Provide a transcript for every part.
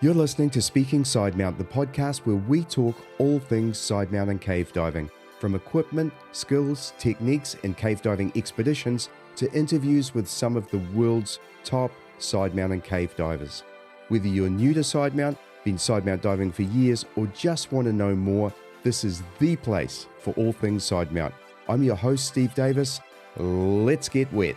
You're listening to Speaking Sidemount, the podcast where we talk all things sidemount and cave diving, from equipment, skills, techniques, and cave diving expeditions to interviews with some of the world's top sidemount and cave divers. Whether you're new to sidemount, been sidemount diving for years, or just want to know more, this is the place for all things sidemount. I'm your host, Steve Davis. Let's get wet.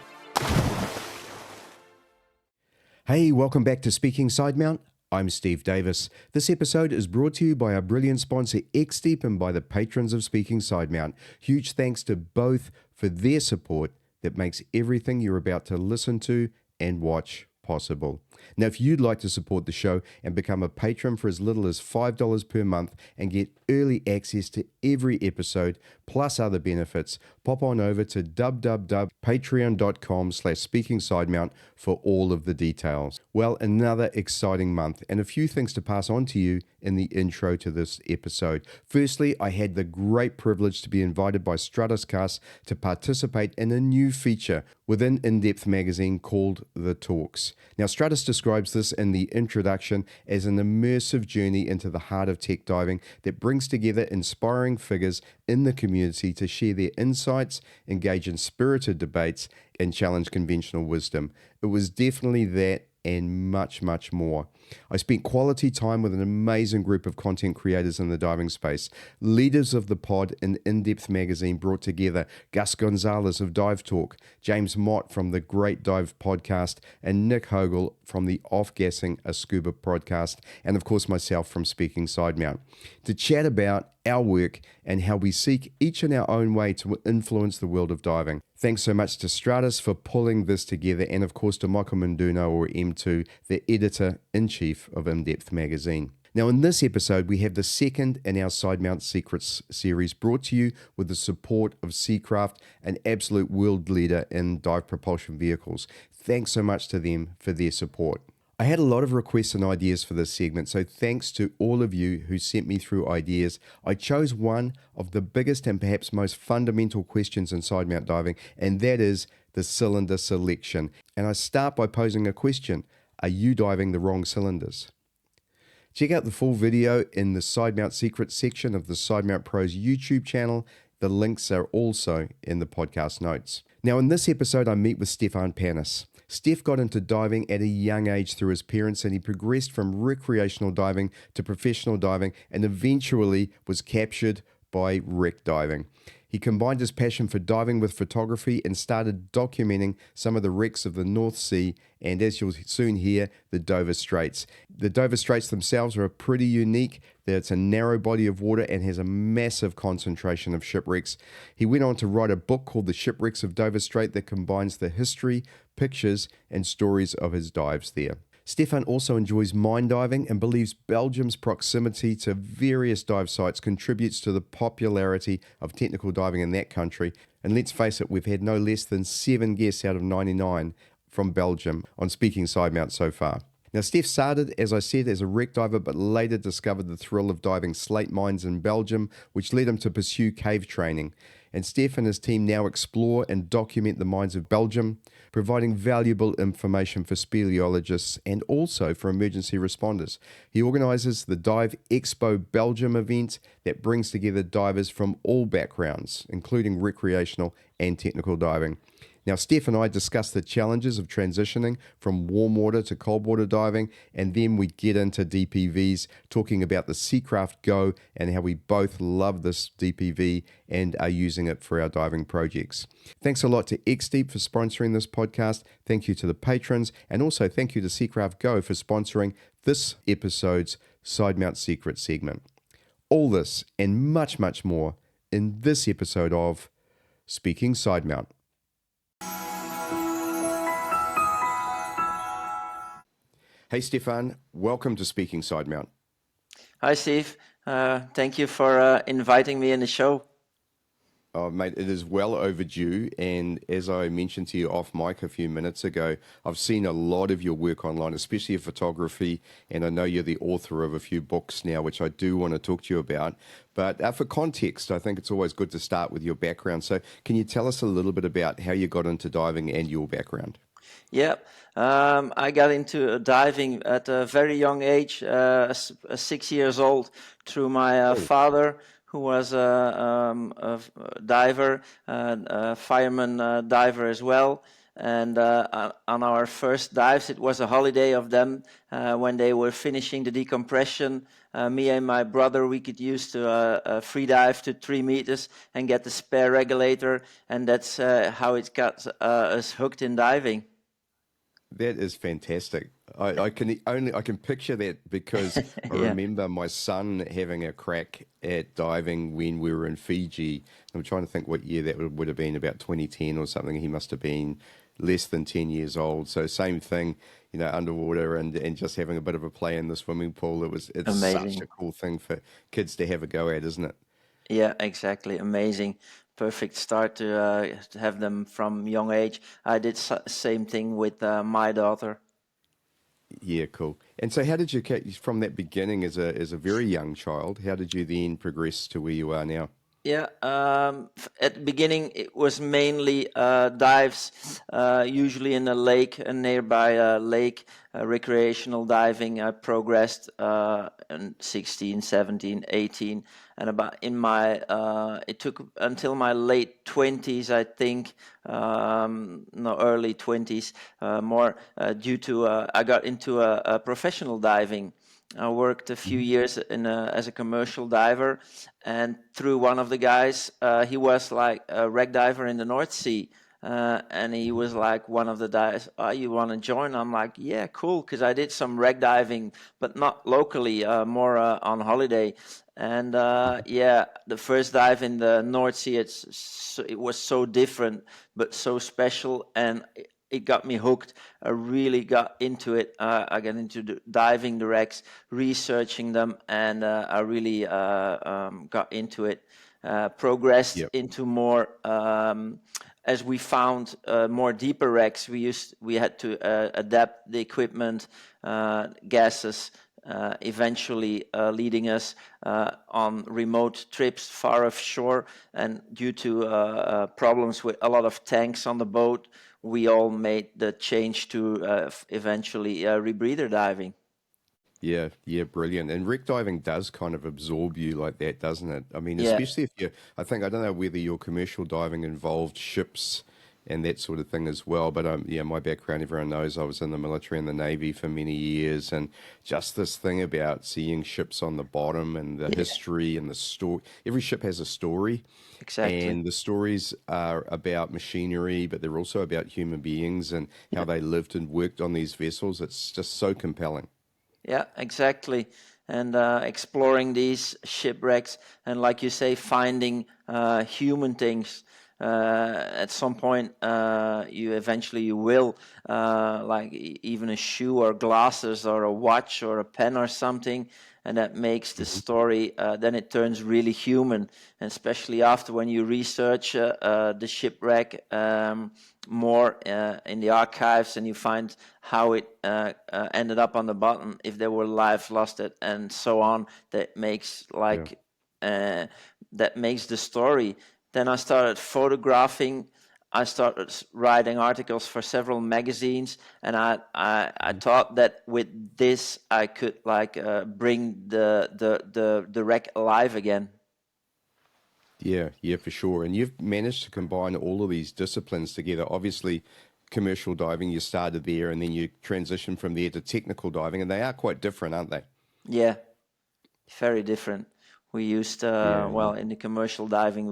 Hey, welcome back to Speaking Sidemount. I'm Steve Davis. This episode is brought to you by our brilliant sponsor Xdeep and by the patrons of Speaking Sidemount. Huge thanks to both for their support that makes everything you're about to listen to and watch possible. Now, if you'd like to support the show and become a patron for as little as $5 per month and get early access to every episode plus other benefits, pop on over to www.patreon.com/speakingsidemount for all of the details. Well, another exciting month and a few things to pass on to you in the intro to this episode. Firstly, I had the great privilege to be invited by Stratuscast to participate in a new feature within In-Depth magazine called The Talks. Now, Stratus describes this in the introduction as an immersive journey into the heart of tech diving that brings together inspiring figures in the community to share their insights, engage in spirited debates, and challenge conventional wisdom. It was definitely that and much, much more. I spent quality time with an amazing group of content creators in the diving space. Leaders of the pod in In-Depth magazine brought together Gus Gonzalez of Dive Talk, James Mott from the Great Dive podcast, and Nick Hogle from the Off-Gassing a Scuba podcast, and of course myself from Speaking Sidemount, to chat about our work and how we seek each in our own way to influence the world of diving. Thanks so much to Stratus for pulling this together, and of course to Michael Munduno, or M2, the editor-in-chief of In-Depth magazine. Now, in this episode, we have the second in our Sidemount Secrets series, brought to you with the support of Seacraft, an absolute world leader in dive propulsion vehicles. Thanks so much to them for their support. I had a lot of requests and ideas for this segment, so thanks to all of you who sent me through ideas. I chose one of the biggest and perhaps most fundamental questions in sidemount diving, and that is the cylinder selection. And I start by posing a question: are you diving the wrong cylinders? Check out the full video in the Sidemount Secrets section of the Sidemount Pros YouTube channel. The links are also in the podcast notes. Now, in this episode, I meet with Stefan Panis. Stef got into diving at a young age through his parents, and he progressed from recreational diving to professional diving and eventually was captured by wreck diving. He combined his passion for diving with photography and started documenting some of the wrecks of the North Sea and, as you'll soon hear, the Dover Straits. The Dover Straits themselves are pretty unique. It's a narrow body of water and has a massive concentration of shipwrecks. He went on to write a book called The Shipwrecks of Dover Strait that combines the history, pictures, and stories of his dives there. Stefan also enjoys mine diving and believes Belgium's proximity to various dive sites contributes to the popularity of technical diving in that country. And let's face it, we've had no less than 7 guests out of 99 from Belgium on Speaking Sidemount so far. Now, Stef started, as I said, as a wreck diver, but later discovered the thrill of diving slate mines in Belgium, which led him to pursue cave training. And Stef and his team now explore and document the mines of Belgium, providing valuable information for speleologists and also for emergency responders. He organises the Dive Expo Belgium event that brings together divers from all backgrounds, including recreational and technical diving. Now, Stef and I discussed the challenges of transitioning from warm water to cold water diving, and then we get into DPVs, talking about the Seacraft Go and how we both love this DPV and are using it for our diving projects. Thanks a lot to Xdeep for sponsoring this podcast. Thank you to the patrons, and also thank you to Seacraft Go for sponsoring this episode's Sidemount Secret segment. All this and much, much more in this episode of Speaking Sidemount. Hey Stefan, welcome to Speaking Sidemount. Hi Steve, thank you for inviting me in the show. Oh, mate, it is well overdue, and as I mentioned to you off mic a few minutes ago, I've seen a lot of your work online, especially your photography, and I know you're the author of a few books now, which I do want to talk to you about. But for context, I think it's always good to start with your background. So can you tell us a little bit about how you got into diving and your background? Yeah, I got into diving at a very young age, 6 years old, through my Cool. father, who was a diver, a fireman diver as well. And on our first dives, it was a holiday of them when they were finishing the decompression. Me and my brother, we could use to free dive to 3 meters and get the spare regulator, and that's how it got us hooked in diving. That is fantastic. I can picture that because I Yeah, remember my son having a crack at diving when we were in Fiji. I'm trying to think what year that would have been, about 2010 or something. He must have been less than 10 years old. So same thing, underwater and just having a bit of a play in the swimming pool. It's such a amazing. cool thing for kids to have a go at, isn't it? Yeah, exactly. Amazing. Perfect start to have them from young age. I did same thing with my daughter. Yeah, cool. And so how did you from that beginning as a very young child, how did you then progress to where you are now? Yeah, at the beginning it was mainly dives, usually in a lake, a nearby lake, recreational diving. I progressed in 16, 17, 18, and about it took until my late 20s, I think, no, early 20s, more due to I got into a professional diving. I worked a few Mhm. years as a commercial diver, and through one of the guys, he was like a wreck diver in the North Sea, and he was like one of the guys. Oh, you want to join? I'm like, yeah, cool, because I did some wreck diving, but not locally, more on holiday. And yeah, the first dive in the North Sea, it was so different, but so special, and it got me hooked. I really got into it. I got into diving the wrecks, researching them, and I really got into it. Progressed Yep. into more as we found more deeper wrecks. We had to adapt the equipment, gases. Eventually leading us on remote trips far offshore, and due to problems with a lot of tanks on the boat, we all made the change to eventually rebreather diving. Yeah, yeah, brilliant. And wreck diving does kind of absorb you like that, doesn't it? I mean, Yeah, especially if I don't know whether your commercial diving involved ships and that sort of thing as well. But yeah, my background, everyone knows I was in the military and the Navy for many years. And just this thing about seeing ships on the bottom and the yeah, history and the story. Every ship has a story. exactly. And the stories are about machinery, but they're also about human beings and how Yeah, they lived and worked on these vessels. It's just so compelling. yeah, exactly. And exploring these shipwrecks, and like you say, finding human things. At some point, you eventually you will, like even a shoe or glasses or a watch or a pen or something, and that makes the Mhm. story. Then it turns really human, and especially after when you research the shipwreck more in the archives, and you find how it ended up on the bottom, if there were lives lost, it and so on. That makes Yeah. uh, that makes the story. Then I started photographing. I started writing articles for several magazines, and I thought that with this I could bring the wreck alive again. Yeah, yeah, for sure. And you've managed to combine all of these disciplines together. Obviously, commercial diving, you started there and then you transitioned from there to technical diving, and they are quite different, aren't they? Yeah, very different. We used Yeah, yeah, well, in the commercial diving,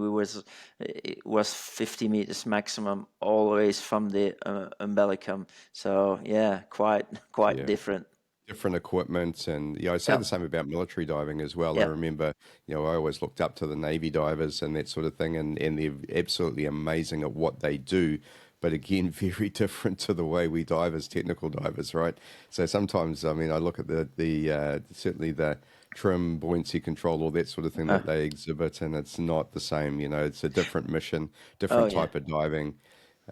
it was 50 meters maximum, always from the umbilicum. So yeah, quite quite yeah. different. Different equipment. And yeah, I say Yeah, the same about military diving as well. I yeah, remember, I always looked up to the Navy divers and that sort of thing, and they're absolutely amazing at what they do. But again, very different to the way we dive as technical divers, right? So sometimes, I mean, I look at the certainly the trim, buoyancy control, all that sort of thing uh, that they exhibit, and it's not the same. It's a different mission, oh different yeah, type of diving.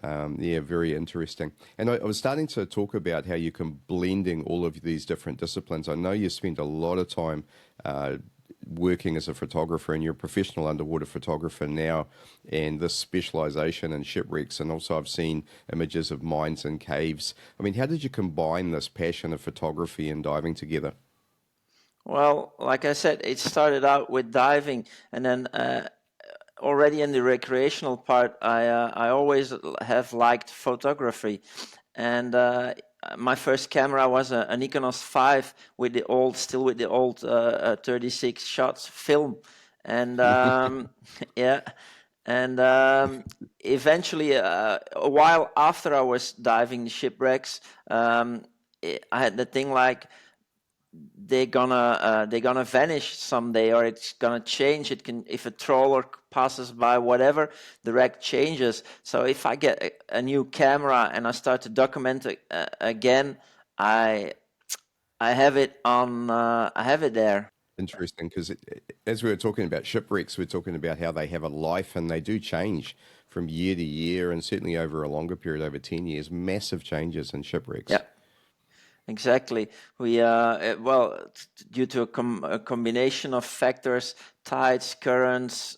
Yeah, very interesting. And I was starting to talk about how you can blending all of these different disciplines. I know you spend a lot of time uh, working as a photographer, and you're a professional underwater photographer now, and this specialization in shipwrecks, and also I've seen images of mines and caves. I mean, how did you combine this passion of photography and diving together? Well, like I said, it started out with diving, and then already in the recreational part, I always have liked photography, and my first camera was an Iconos 5 with the old, still with the old 36 shots film, and yeah, and eventually, a while after I was diving the shipwrecks, I had the thing like they're gonna vanish someday, or it's gonna change. It can, if a trawler passes by, whatever, the wreck changes. So if I get a new camera and I start to document it again, I I have it on. I have it there. Interesting, because as we were talking about shipwrecks, we're talking about how they have a life and they do change from year to year, and certainly over a longer period, over 10 years, massive changes in shipwrecks. Yeah. Exactly. We well, due to a combination of factors, tides, currents,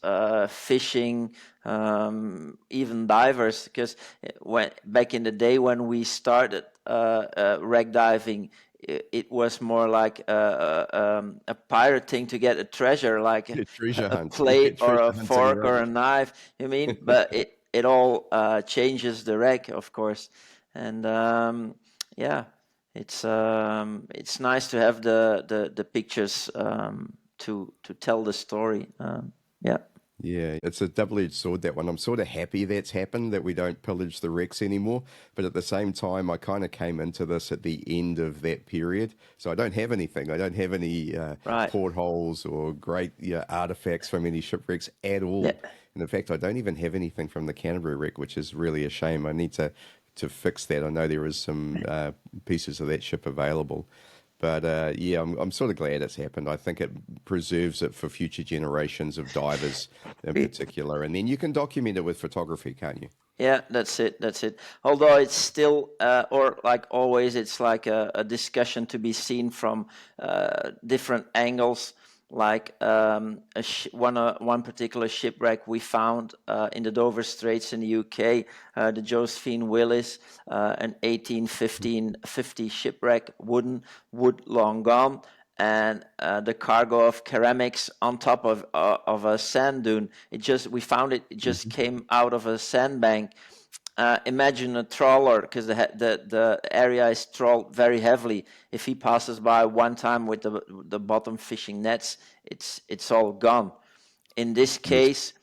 fishing, even divers. Because when back in the day when we started wreck diving, it was more like a pirate thing to get a treasure, like Yeah, treasure a hunt. Yeah, plate or treasure a hunting, fork right? or a knife. You mean? But it all changes the wreck, of course, and yeah. It's nice to have the pictures to tell the story. Yeah, Yeah, it's a double-edged sword, that one. I'm sort of happy that's happened, that we don't pillage the wrecks anymore. But at the same time, I kind of came into this at the end of that period. So I don't have anything. I don't have any right. portholes or great artifacts from any shipwrecks at Yeah, all. And in fact, I don't even have anything from the Canterbury wreck, which is really a shame. I need to fix that. I know there is some pieces of that ship available. But yeah, I'm sort of glad it's happened. I think it preserves it for future generations of divers in particular. And then you can document it with photography, can't you? yeah. That's it. That's it. Although it's still, or like always, it's like a discussion to be seen from different angles. Like one particular shipwreck we found in the Dover Straits in the UK, the Josephine Willis, an 1850 shipwreck, wood long gone, and the cargo of ceramics on top of a sand dune. We found it. It just Hmm. came out of a sandbank. Imagine a trawler, because the area is trawled very heavily. If he passes by one time with the bottom fishing nets, it's all gone. In this Yes. case,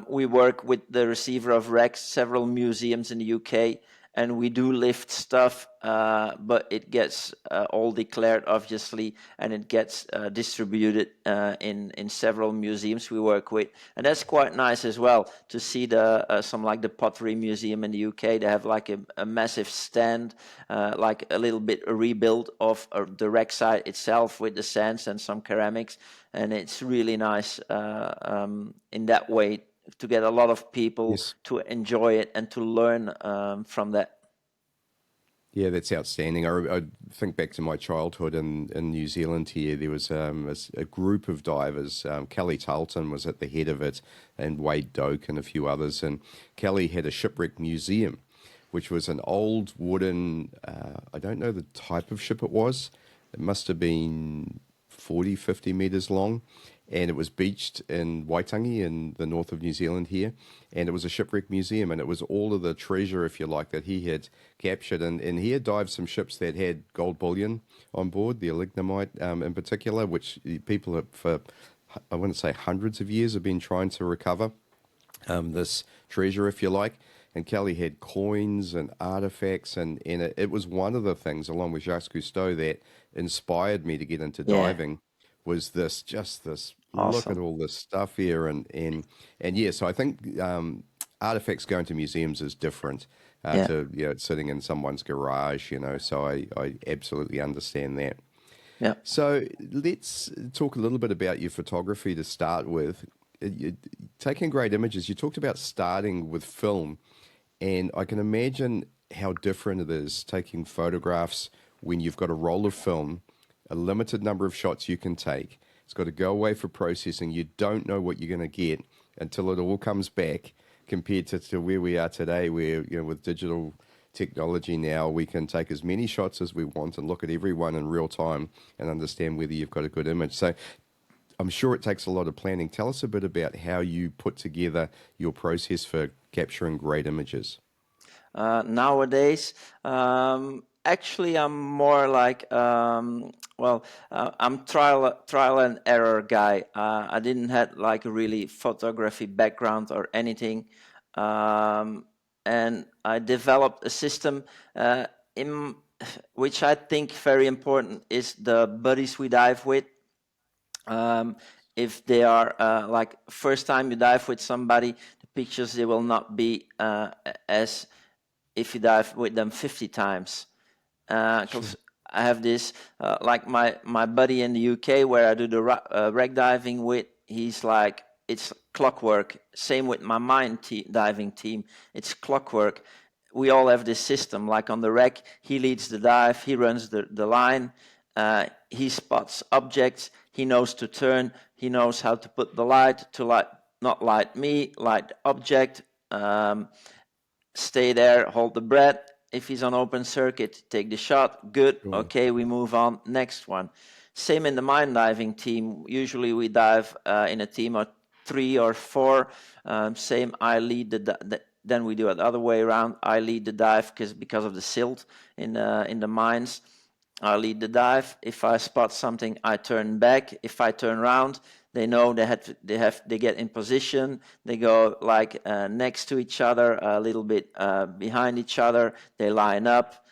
we work with the receiver of wrecks, several museums in the UK, and we do lift stuff, but it gets all declared, obviously, and it gets distributed in several museums we work with, and that's quite nice as well to see some like the Pottery Museum in the UK. They have like a massive stand, like a little bit a rebuild of the wreck site itself with the sands and some ceramics, and it's really nice in that way to get a lot of people Yes. to enjoy it and to learn from that. Yeah, that's outstanding. I think back to my childhood in New Zealand here. There was a group of divers. Kelly Tarleton was at the head of it, and Wade Doak and a few others. And Kelly had a shipwreck museum, which was an old wooden, I don't know the type of ship it was. It must have been 40, 50 meters long. And it was beached in Waitangi in the north of New Zealand here. And it was a shipwreck museum. And it was all of the treasure, if you like, that he had captured. And he had dived some ships that had gold bullion on board, the Alignamite in particular, which people have, for, I want to say, hundreds of years have been trying to recover this treasure, if you like. And Kelly had coins and artifacts, and it was one of the things, along with Jacques Cousteau, that inspired me to get into Yeah, diving. Was this just this look at awesome. all this stuff here, and yeah. So I think artifacts going to museums is different Yeah, to sitting in someone's garage. So I absolutely understand that. yeah. So let's talk a little bit about your photography to start with. Taking great images, you talked about starting with film, and I can imagine how different it is taking photographs when you've got a roll of film, a limited number of shots you can take, It's got to go away for processing. You don't know what you're going to get until it all comes back, compared to where we are today, where, with digital technology now, we can take as many shots as we want and look at everyone in real time and understand whether you've got a good image. So I'm sure it takes a lot of planning. Tell us a bit about how you put together your process for capturing great images. Nowadays, actually, I'm more like, I'm trial and error guy. I didn't have like a really photography background or anything, and I developed a system in which I think very important is the buddies we dive with. Um, if they are like first time you dive with somebody, the pictures they will not be as if you dive with them 50 times. Because I have this, like my buddy in the UK where I do the wreck diving with, he's like, it's clockwork. Same with my mine diving team. It's clockwork. We all have this system. Like on the wreck, he leads the dive, he runs the line, he spots objects, he knows to turn, he knows how to put the light to light, not light me, light the object. Stay there, hold the breath. If he's on open circuit, take the shot. Good. Sure. Okay, we move on. Next one. Same in the mine diving team. Usually we dive in a team of 3 or 4. Same, I lead then we do it the other way around. I lead the dive because of the silt in the mines. I lead the dive. If I spot something, I turn back. If I turn around, they know they get in position. They go like next to each other, a little bit behind each other. They line up,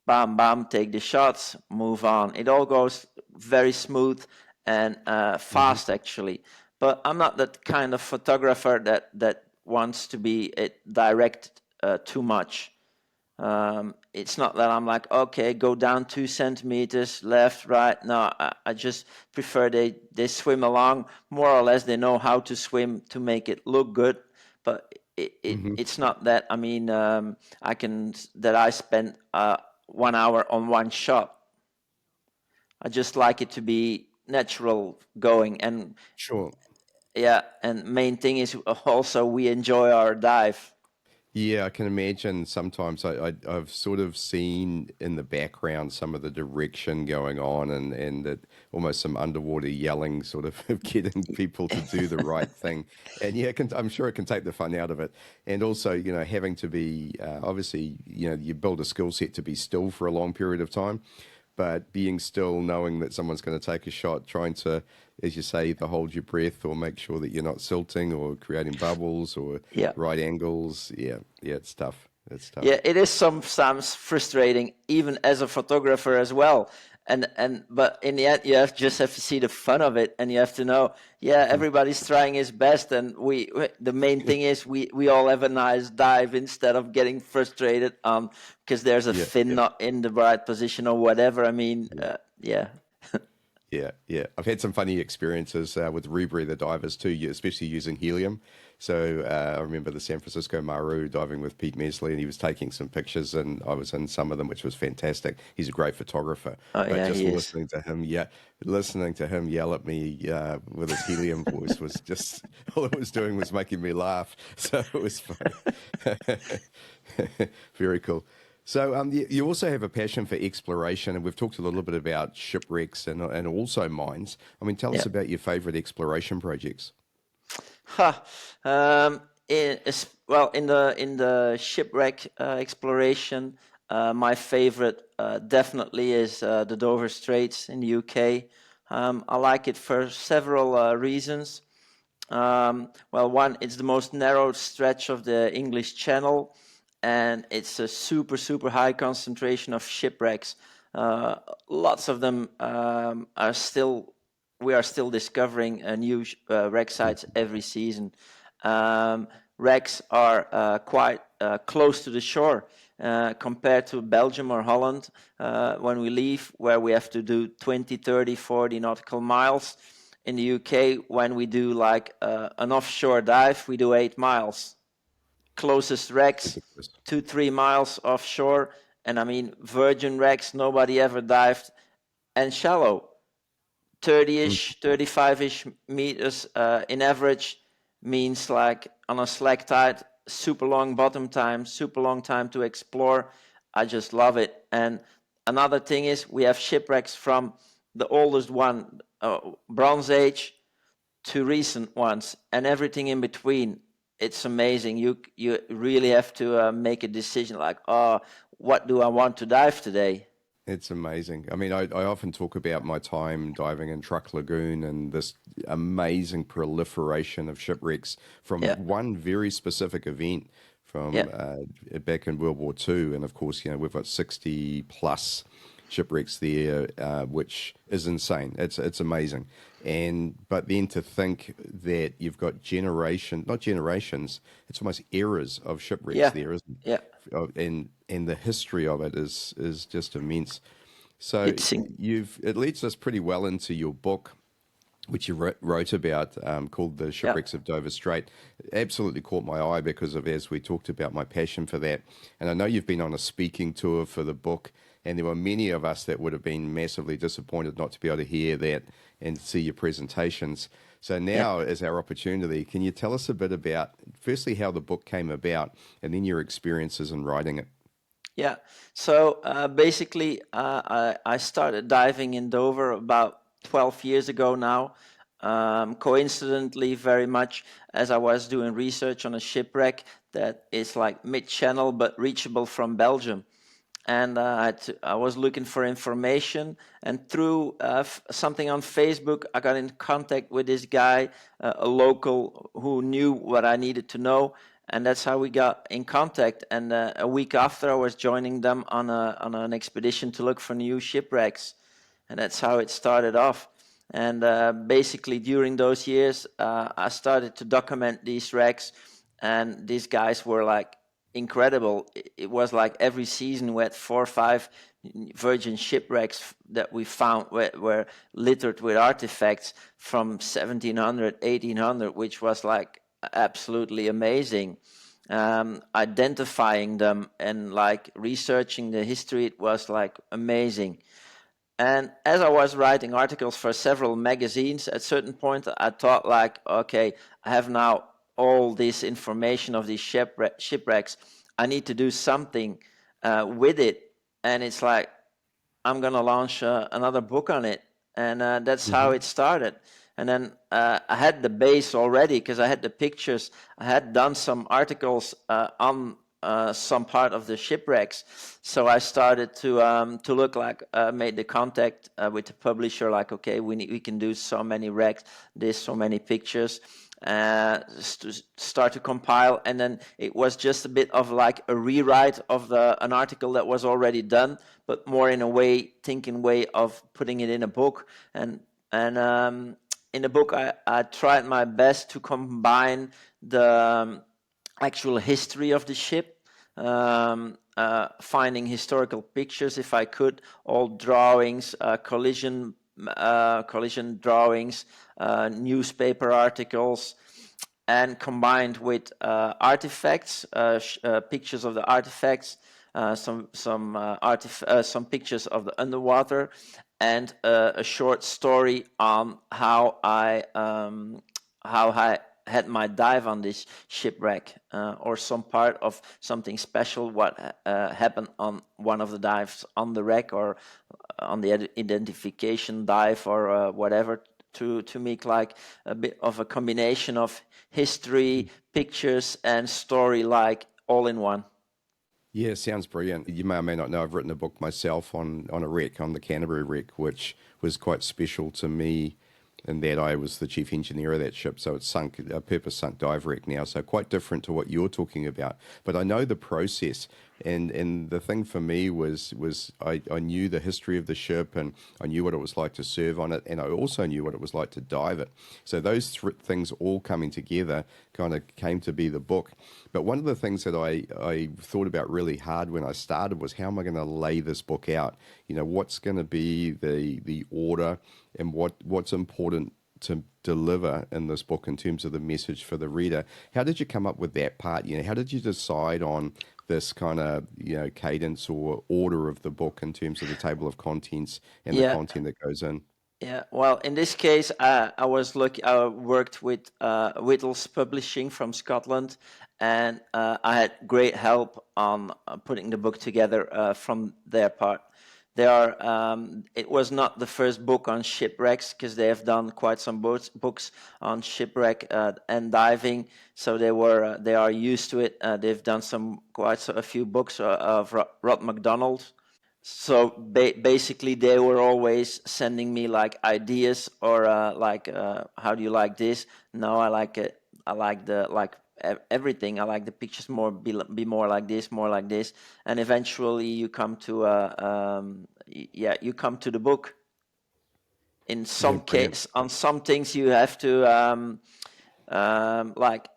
bam, bam, take the shots, move on. It all goes very smooth and fast, actually. But I'm not that kind of photographer that wants to be direct too much. It's not that I'm like, okay, go down 2 centimeters, left, right. No, I just prefer they swim along. More or less, they know how to swim to make it look good. But it's not that. I mean, I spend 1 hour on one shot. I just like it to be natural going. And Sure. yeah, and main thing is also we enjoy our dive. Yeah, I can imagine sometimes I've sort of seen in the background some of the direction going on, and that almost some underwater yelling sort of getting people to do the right thing. And yeah, I'm sure it can take the fun out of it. And also, having to be, obviously, you build a skill set to be still for a long period of time, but being still, knowing that someone's going to take a shot, trying to, as you say, either hold your breath or make sure that you're not silting or creating bubbles or Yeah. right angles. Yeah, yeah, it's tough. It's tough. Yeah, it is sometimes frustrating, even as a photographer as well. But in the end, just have to see the fun of it, and you have to know, yeah, everybody's trying his best, and the main thing is we all have a nice dive instead of getting frustrated because there's a Yeah, fin yeah, not in the right position or whatever. I mean, yeah. yeah. Yeah, yeah. I've had some funny experiences with rebreather divers too, especially using helium. So I remember the San Francisco Maru diving with Pete Mesley, and he was taking some pictures, and I was in some of them, which was fantastic. He's a great photographer, Oh but yeah, just he is. listening to him yell at me with his helium voice was just all it was doing was making me laugh. So it was funny. Very cool. So you also have a passion for exploration, and we've talked a little bit about shipwrecks and also mines. I mean, tell us Yeah. about your favorite exploration projects. Ha. In the shipwreck exploration, my favorite definitely is the Dover Straits in the UK. I like it for several reasons. One, it's the most narrow stretch of the English Channel, and it's a super, super high concentration of shipwrecks. Uh, Lots of them we are still discovering new wreck sites every season. Wrecks are quite close to the shore compared to Belgium or Holland when we leave, where we have to do 20, 30, 40 nautical miles. In the UK, when we do like an offshore dive, we do 8 miles. Closest wrecks, Ridiculous. 2, 3 miles offshore. And I mean, virgin wrecks, nobody ever dived and shallow. Mm. 30-ish, 35-ish meters in average, means like on a slack tide, super long bottom time, super long time to explore. I just love it. And another thing is we have shipwrecks from the oldest one, Bronze Age, to recent ones, and everything in between. It's amazing. You really have to make a decision like, oh, what do I want to dive today? It's amazing. I mean, I often talk about my time diving in Truck Lagoon and this amazing proliferation of shipwrecks from Yeah, one very specific event yeah, from back in World War II. And of course, we've got 60 plus shipwrecks there, which is insane. It's amazing. But then to think that you've got not generations, it's almost eras of shipwrecks yeah, there, isn't it? yeah. And the history of it is just immense. So It's it leads us pretty well into your book, which you wrote about, called The yeah, Shipwrecks of Dover Strait. It absolutely caught my eye because of, as we talked about, my passion for that. And I know you've been on a speaking tour for the book, and there were many of us that would have been massively disappointed not to be able to hear that and see your presentations. So yeah. now is our opportunity. Can you tell us a bit about, firstly, how the book came about, and then your experiences in writing it? Yeah. So basically, I started diving in Dover about 12 years ago now. Coincidentally, very much as I was doing research on a shipwreck that is like mid-channel but reachable from Belgium. And I was looking for information, and through something on Facebook, I got in contact with this guy, a local who knew what I needed to know, and that's how we got in contact. And a week after, I was joining them on an expedition to look for new shipwrecks, and that's how it started off. And basically, during those years, I started to document these wrecks, and these guys were like incredible. It was like every season we had 4 or 5 virgin shipwrecks that we found were littered with artifacts from 1700, 1800, which was like absolutely amazing. Identifying them and like researching the history, it was like amazing. And as I was writing articles for several magazines, at a certain point I thought like, okay, I have now all this information of these shipwrecks. I need to do something with it. And it's like, I'm going to launch another book on it. And that's how Hmm. it started. And then I had the base already because I had the pictures. I had done some articles on some part of the shipwrecks. So I started to look like, made the contact with the publisher, like, okay, we can do so many wrecks, there's so many pictures. To start to compile, and then it was just a bit of like a rewrite of an article that was already done, but more in a thinking way of putting it in a book. And in the book, I tried my best to combine the actual history of the ship, finding historical pictures if I could, all drawings, collision drawings, newspaper articles, and combined with artifacts, pictures of the artifacts, some pictures of the underwater, and a short story on how I had my dive on this shipwreck, or some part of something special what happened on one of the dives on the wreck, or on the identification dive, or whatever, to make like a bit of a combination of history, pictures, and story, like all in one. Yeah, sounds brilliant. You may or may not know I've written a book myself on a wreck, on the Canterbury wreck, which was quite special to me in that I was the chief engineer of that ship. So it's sunk, a purpose sunk dive wreck now. So quite different to what you're talking about. But I know the process. And the thing for me was I knew the history of the ship, and I knew what it was like to serve on it, and I also knew what it was like to dive it. So those things all coming together kind of came to be the book. But one of the things that I thought about really hard when I started was, how am I going to lay this book out? What's going to be the order, and what's important to deliver in this book in terms of the message for the reader. How did you come up with that part? How did you decide on this kind of cadence or order of the book in terms of the table of contents and the Yeah, content that goes in? Yeah, well, in this case, I was lucky. I worked with Whittles Publishing from Scotland, and I had great help on putting the book together from their part. They are. It was not the first book on shipwrecks because they have done quite some books on shipwreck and diving, so they are used to it. They've done a few books of Rod MacDonald. So basically, they were always sending me like ideas or how do you like this? No, I like it. I like everything. I like the pictures be more like this, more like this, and eventually you come to you come to the book. In Yeah, some brilliant. case, on some things you have to like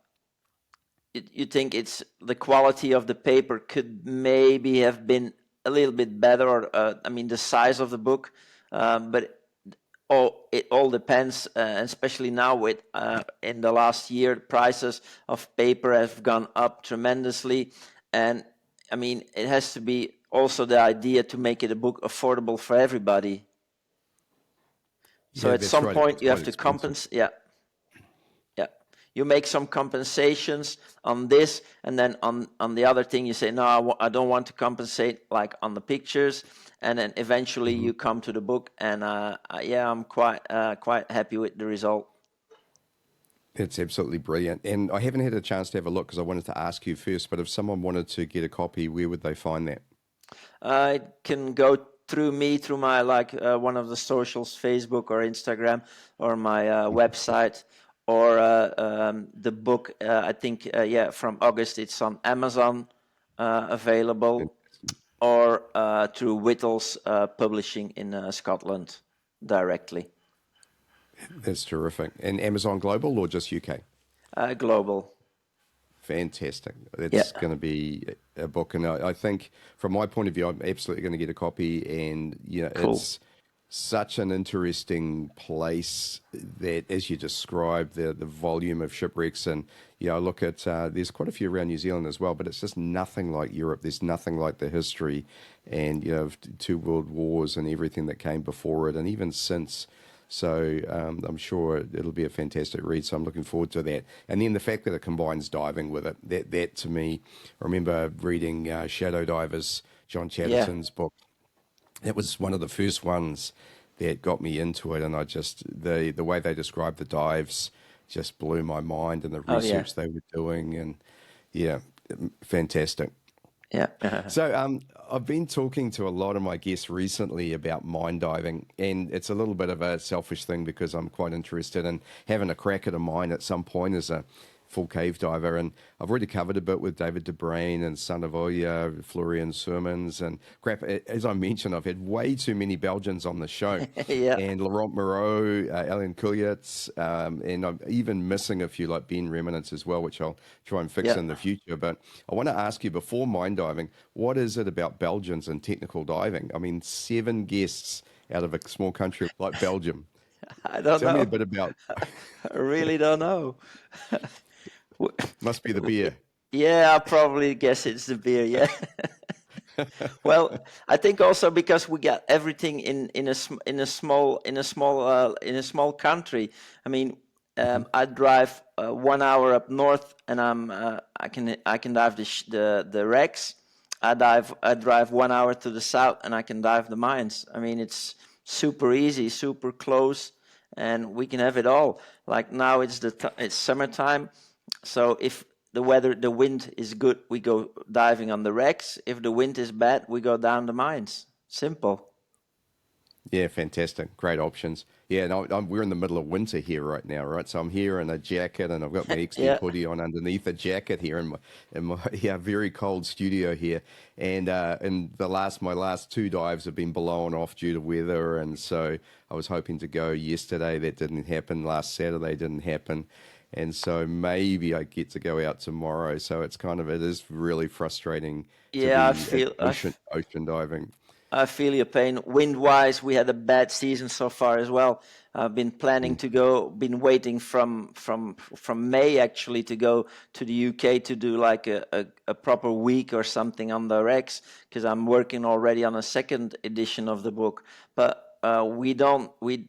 you think it's the quality of the paper could maybe have been a little bit better, or I mean the size of the book, but it all depends, especially now with in the last year prices of paper have gone up tremendously, and I mean it has to be also the idea to make it a book affordable for everybody. So Yeah, at that's some right. point It's you quite have to expensive. compensate. Yeah, yeah, you make some compensations on this, and then on the other thing you say no, I don't want to compensate like on the pictures, and then eventually Mhm. you come to the book, and yeah, I'm quite happy with the result. It's absolutely brilliant. And I haven't had a chance to have a look because I wanted to ask you first, but if someone wanted to get a copy, where would they find that? It can go through me, through my one of the socials, Facebook or Instagram, or my website, or the book. I think yeah, from August it's on Amazon available, or through Whittles Publishing in Scotland directly. That's terrific. And Amazon Global or just UK? Global. Fantastic. Yeah. That's going to be a book. And I think from my point of view, I'm absolutely going to get a copy. And, you know, Cool. it's such an interesting place that, as you described, the volume of shipwrecks. And, you know, I look at, there's quite a few around New Zealand as well, but it's just nothing like Europe. There's nothing like the history and, you know, of two world wars and everything that came before it. And even since. So I'm sure it'll be a fantastic read. So I'm looking forward to that. And then the fact that it combines diving with it, that to me, I remember reading Shadow Divers, John Yeah. Chatterton's book. That was one of the first ones that got me into it. And I just, the way they described the dives just blew my mind and the Oh yeah. research they were doing. And yeah, fantastic. Yeah. So, I've been talking to a lot of my guests recently about mine diving, and it's a little bit of a selfish thing because I'm quite interested in having a crack at a mine at some point as a full cave diver. And I've already covered a bit with David DeBrain and Sanavoya, Florian Sermons, and crap. As I mentioned, I've had way too many Belgians on the show. Yeah. And Laurent Moreau, Alain Couilletz, and I'm even missing a few like Ben Remnants as well, which I'll try and fix Yeah. in the future. But I want to ask you before mine diving, what is it about Belgians and technical diving? I mean, 7 guests out of a small country like Belgium. I don't Tell me a know. bit about, I really don't know. must be the beer. Yeah, I probably guess it's the beer. Yeah. Well, I think also because we got everything in a small country. I mean, Mhm. I drive 1 hour up north, and I can dive the wrecks. I drive 1 hour to the south, and I can dive the mines. I mean, it's super easy, super close, and we can have it all. Like now, it's summertime, so if the wind is good, we go diving on the wrecks. If the wind is bad, we go down the mines. Simple. Yeah, fantastic. Great options. Yeah, and we're in the middle of winter here right now, right? So I'm here in a jacket and I've got my XD Yeah, hoodie on underneath a jacket here in my yeah, very cold studio here. And my last 2 dives have been blown off due to weather. And so I was hoping to go yesterday. That didn't happen. Last Saturday didn't happen. And so maybe I get to go out tomorrow. So it is really frustrating to yeah. be at ocean diving. I feel your pain. Wind-wise, we had a bad season so far as well. I've been planning Mm. to go. Been waiting from May actually to go to the UK to do like a proper week or something on the Rex because I'm working already on a second edition of the book. But we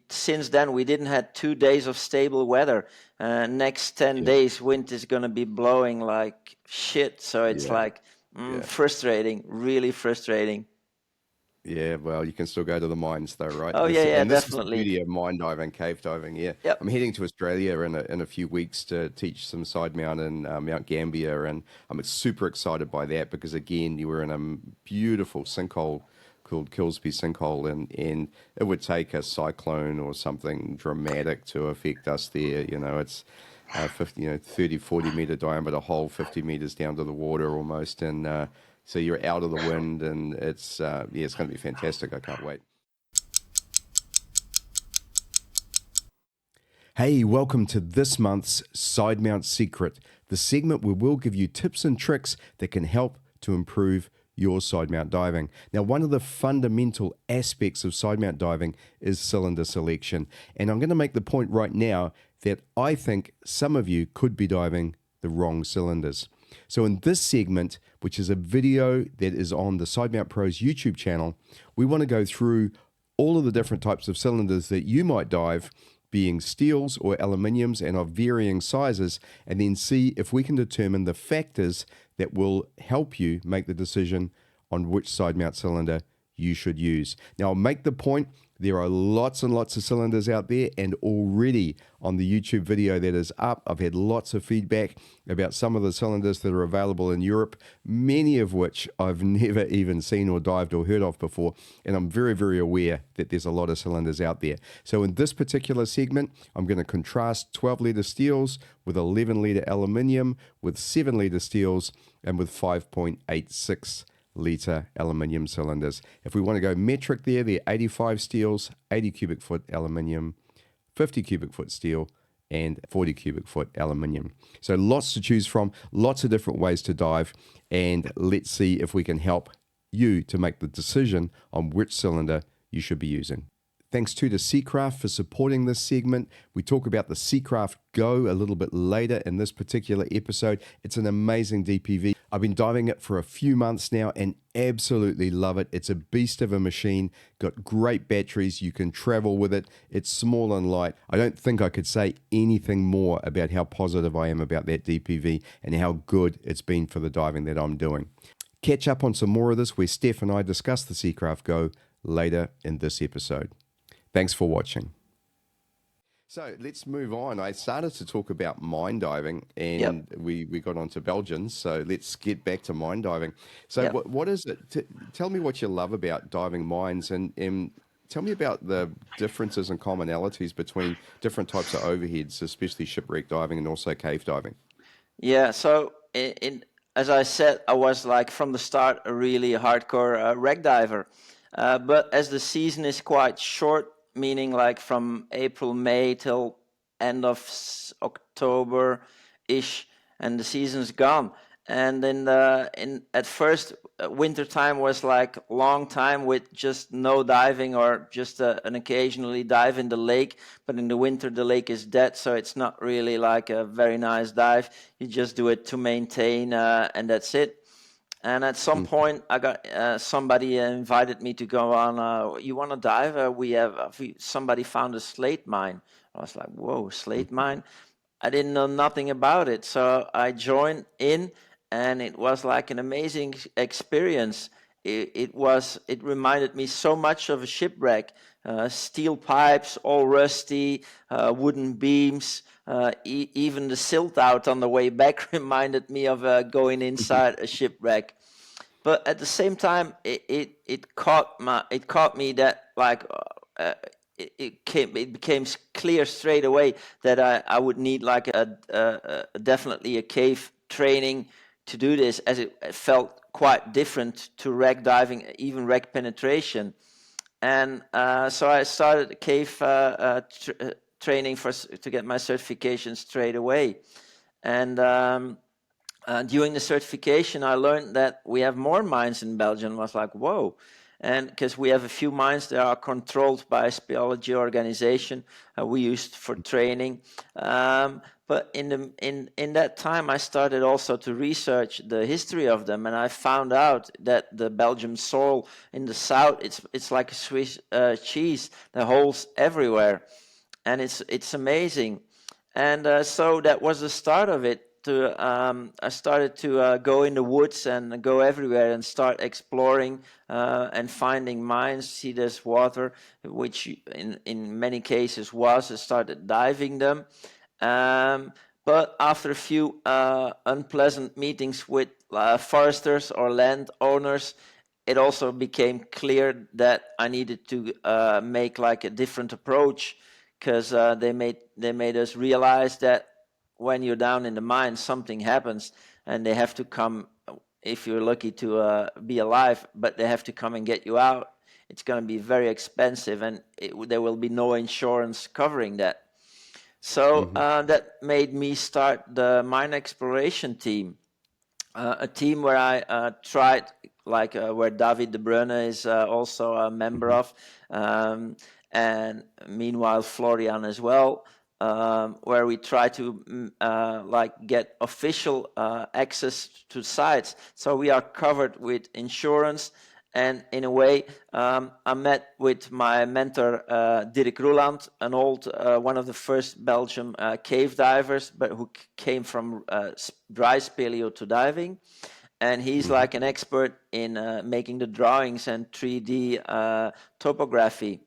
since then we didn't had 2 days of stable weather. Next 10 Yeah, days, wind is gonna be blowing like shit. So it's yeah, like yeah. frustrating, really frustrating. Yeah, well, you can still go to the mines though, right? Oh yeah, yeah, This is the definitely. beauty of mine diving, cave diving. Yeah, Yep. I'm heading to Australia in a few weeks to teach some Sidemount in Mount Gambier, and I'm super excited by that because again, you were in a beautiful sinkhole called Kilsby Sinkhole, and it would take a cyclone or something dramatic to affect us there. You know, it's 50, 30, 40 meter diameter hole, 50 meters down to the water almost, and so you're out of the wind, and it's going to be fantastic. I can't wait. Hey, welcome to this month's Sidemount Secret, the segment where we'll give you tips and tricks that can help to improve your sidemount diving. Now, one of the fundamental aspects of sidemount diving is cylinder selection, and I'm going to make the point right now that I think some of you could be diving the wrong cylinders. So in this segment, which is a video that is on the Sidemount Pros YouTube channel, we want to go through all of the different types of cylinders that you might dive, being steels or aluminiums and of varying sizes, and then see if we can determine the factors that will help you make the decision on which side mount cylinder you should use. Now, I'll make the point, there are lots and lots of cylinders out there, and already on the YouTube video that is up, I've had lots of feedback about some of the cylinders that are available in Europe, many of which I've never even seen or dived or heard of before, and I'm very, very aware that there's a lot of cylinders out there. So in this particular segment, I'm going to contrast 12-litre steels with 11-litre aluminium, with 7-litre steels, and with 5.86 litre aluminium cylinders. If we want to go metric there, they're 85 steels, 80 cubic foot aluminium, 50 cubic foot steel, and 40 cubic foot aluminium. So lots to choose from, lots of different ways to dive, and let's see if we can help you to make the decision on which cylinder you should be using. Thanks to Seacraft for supporting this segment. We talk about the Seacraft Go a little bit later in this particular episode. It's an amazing DPV. I've been diving it for a few months now and absolutely love it. It's a beast of a machine, got great batteries. You can travel with it. It's small and light. I don't think I could say anything more about how positive I am about that DPV and how good it's been for the diving that I'm doing. Catch up on some more of this where Stef and I discuss the Seacraft Go later in this episode. Thanks for watching. So let's move on. I started to talk about mine diving, and Yep. we got onto Belgian. So let's get back to mine diving. So Yep. what is it? Tell me what you love about diving mines, and tell me about the differences and commonalities between different types of overheads, especially shipwreck diving and also cave diving. Yeah. So as I said, I was like from the start a really hardcore wreck diver. But as the season is quite short, meaning like from April, May till end of October-ish, and the season's gone. And in at first, winter time was like long time with just no diving or just an occasionally dive in the lake. But in the winter, the lake is dead, so it's not really like a very nice dive. You just do it to maintain, and that's it. And at some point, I got somebody invited me to go on. You want to dive? Somebody found a slate mine. I was like, whoa, slate mine? I didn't know nothing about it, so I joined in, and it was like an amazing experience. It reminded me so much of a shipwreck. Steel pipes, all rusty, wooden beams. Even the silt out on the way back reminded me of going inside a shipwreck. But at the same time, it caught me that like it became clear straight away that I would need like definitely a cave training to do this, as it felt quite different to wreck diving, even wreck penetration. And so I started a cave training to get my certification straight away. And during the certification, I learned that we have more mines in Belgium. I was like, whoa. and because we have a few mines that are controlled by a speleology organization we used for training. But in that time, I started also to research the history of them, and I found out that the Belgian soil in the south, it's like a Swiss cheese, the holes everywhere, and it's amazing. And so that was the start of it. I started to go in the woods and go everywhere and start exploring and finding mines, see there's water, which in many cases was. I started diving them. But after a few unpleasant meetings with foresters or landowners, it also became clear that I needed to make like a different approach, because they made us realize that when you're down in the mine, something happens, and they have to come. If you're lucky to be alive, but they have to come and get you out. It's going to be very expensive, and there will be no insurance covering that. So that made me start the mine exploration team, a team where I tried, like where David de Bruyne is also a member of, and meanwhile Florian as well, where we try to like get official access to sites. So we are covered with insurance. And in a way, I met with my mentor, Dirk Roeland, an old, one of the first Belgian cave divers, but who came from dry speleo to diving. And he's like an expert in making the drawings and 3D topography.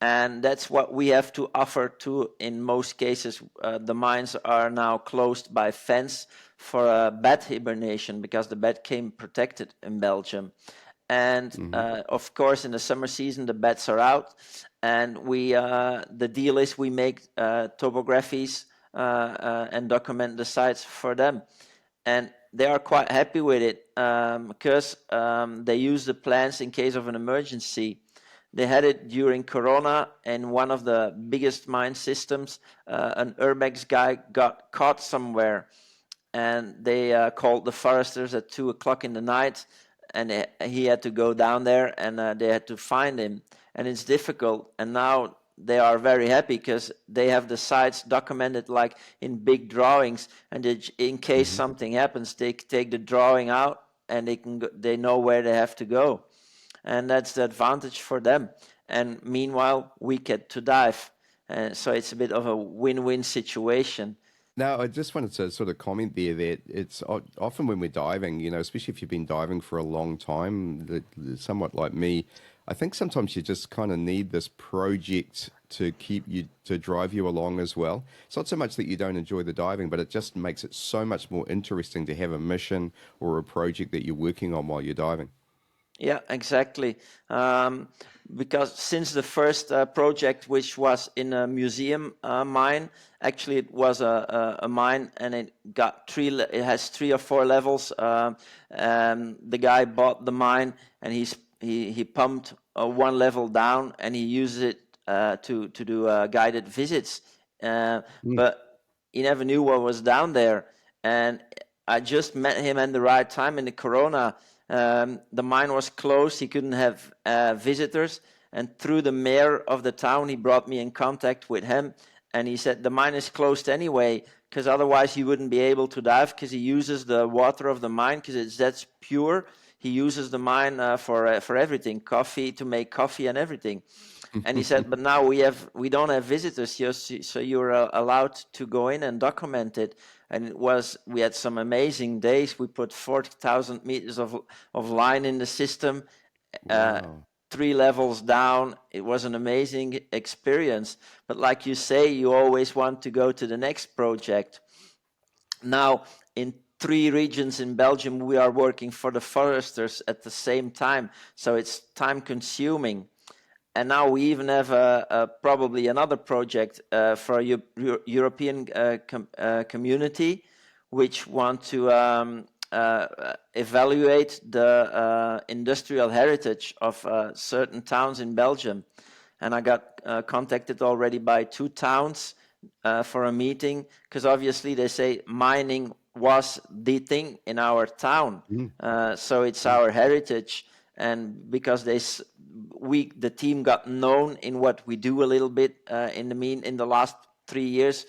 And that's what we have to offer too. In most cases, the mines are now closed by fence for bat hibernation, because the bat came protected in Belgium. And of course, in the summer season, the bats are out, and the deal is we make topographies and document the sites for them, and they are quite happy with it, because they use the plans in case of an emergency. They had it during Corona, and one of the biggest mine systems, an urbex guy got caught somewhere, and they called the foresters at 2 o'clock in the night, and he had to go down there, and they had to find him, and it's difficult. And now they are very happy because they have the sites documented like in big drawings, and in case something happens, they take the drawing out, and they know where they have to go, and that's the advantage for them. And meanwhile, we get to dive, so it's a bit of a win-win situation. Now, I just wanted to sort of comment there that it's often when we're diving, especially if you've been diving for a long time, somewhat like me, I think sometimes you just kind of need this project to drive you along as well. It's not so much that you don't enjoy the diving, but it just makes it so much more interesting to have a mission or a project that you're working on while you're diving. Yeah, exactly. Because since the first project, which was in a museum mine, actually it was a mine, and it has 3 or 4 levels. The guy bought the mine, and he pumped one level down, and he uses it to do guided visits. But he never knew what was down there, and I just met him at the right time in the Corona. The mine was closed. He couldn't have visitors. And through the mayor of the town, he brought me in contact with him. And he said, the mine is closed anyway, because otherwise you wouldn't be able to dive, because he uses the water of the mine, because that's pure. He uses the mine for everything, coffee, to make coffee and everything. And he said, but now we don't have visitors, so you're allowed to go in and document it. And we had some amazing days. We put 40,000 meters of line in the system, Wow. 3 levels down. It was an amazing experience. But like you say, you always want to go to the next project. Now, in 3 regions in Belgium, we are working for the foresters at the same time. So it's time consuming. And now we even have probably another project for a European community, which want to evaluate the industrial heritage of certain towns in Belgium. And I got contacted already by 2 towns for a meeting, because obviously they say mining was the thing in our town. So it's our heritage. and because the team got known in what we do a little bit in the last 3 years.